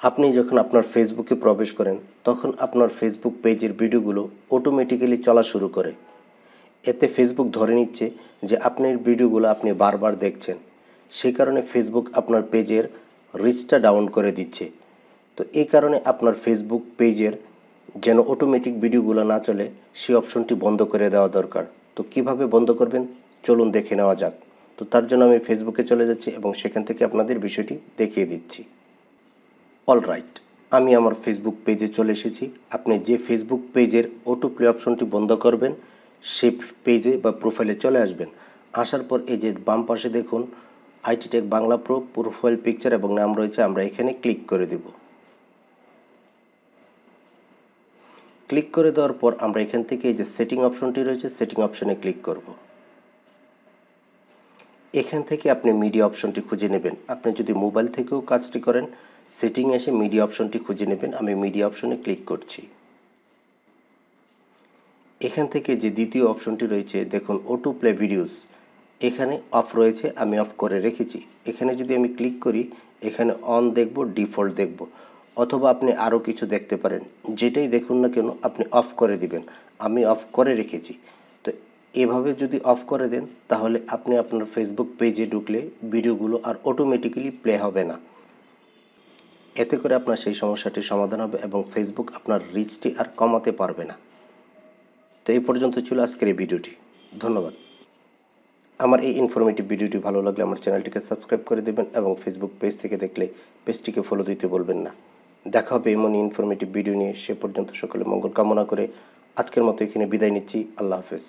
আপনি যখন আপনার ফেসবুকে প্রবেশ করেন তখন আপনার ফেসবুক পেজের ভিডিওগুলো অটোমেটিক্যালি চলা শুরু করে। এতে ফেসবুক ধরে নিচ্ছে যে আপনার ভিডিওগুলো আপনি বারবার দেখছেন, সেই কারণে ফেসবুক আপনার পেজের রিচটা ডাউন করে দিচ্ছে। তো এই কারণে আপনার ফেসবুক পেজের যেন অটোমেটিক ভিডিওগুলো না চলে সেই অপশনটি বন্ধ করে দেওয়া দরকার। তো কিভাবে বন্ধ করবেন চলুন দেখে নেওয়া যাক। তো তার জন্য আমি ফেসবুকে চলে যাচ্ছি এবং সেখান থেকে আপনাদের বিষয়টি দেখিয়ে দিচ্ছি। অলরাইট, আমি আমার ফেসবুক পেজে চলে এসেছি। আপনি যে ফেসবুক পেজের অটো প্লে অপশনটি বন্ধ করবেন সেই পেজে বা প্রোফাইলে চলে আসবেন। আসার পর এই যে বাম পাশে দেখুন IT take Bangla pro profile picture এবং নাম রয়েছে, আমরা এখানে ক্লিক করে দেব। ক্লিক করে দেওয়ার পর আমরা এখান থেকে এই যে সেটিং অপশনটি রয়েছে সেটিং অপশনে ক্লিক করব। এখান থেকে আপনি মিডিয়া অপশনটি খুঁজে নেবেন। আপনি যদি মোবাইল থেকেও কাজটি করেন সেটিং এসে মিডিয়া অপশনটি খুঁজে নেবেন। আমি মিডিয়া অপশনে ক্লিক করছি। এখান থেকে যে দ্বিতীয় অপশনটি রয়েছে দেখুন অটো প্লে ভিডিওস, এখানে অফ রয়েছে, আমি অফ করে রেখেছি। এখানে যদি আমি ক্লিক করি এখানে অন দেখব, ডিফল্ট দেখব, অথবা আপনি আরও কিছু দেখতে পারেন। যেটাই দেখুন না কেন আপনি অফ করে দিবেন। আমি অফ করে রেখেছি। তো এভাবে যদি অফ করে দেন তাহলে আপনি আপনার ফেসবুক পেজে ঢুকলে ভিডিওগুলো আর অটোমেটিক্যালি প্লে হবে না। এতে করে আপনার সেই সমস্যাটির সমাধান হবে এবং ফেসবুক আপনার রিচটি আর কমাতে পারবে না। তো এই পর্যন্ত ছিল আজকের এই ভিডিওটি। ধন্যবাদ। আমার এই ইনফরমেটিভ ভিডিওটি ভালো লাগলে আমার চ্যানেলটিকে সাবস্ক্রাইব করে দেবেন এবং ফেসবুক পেজ থেকে দেখলে পেজটিকে ফলো দিতে বলবেন না। দেখা হবে এমনই ইনফরমেটিভ ভিডিও নিয়ে। সে পর্যন্ত সকলে মঙ্গল কামনা করে আজকের মতো এখানে বিদায় নিচ্ছি। আল্লাহ হাফেজ।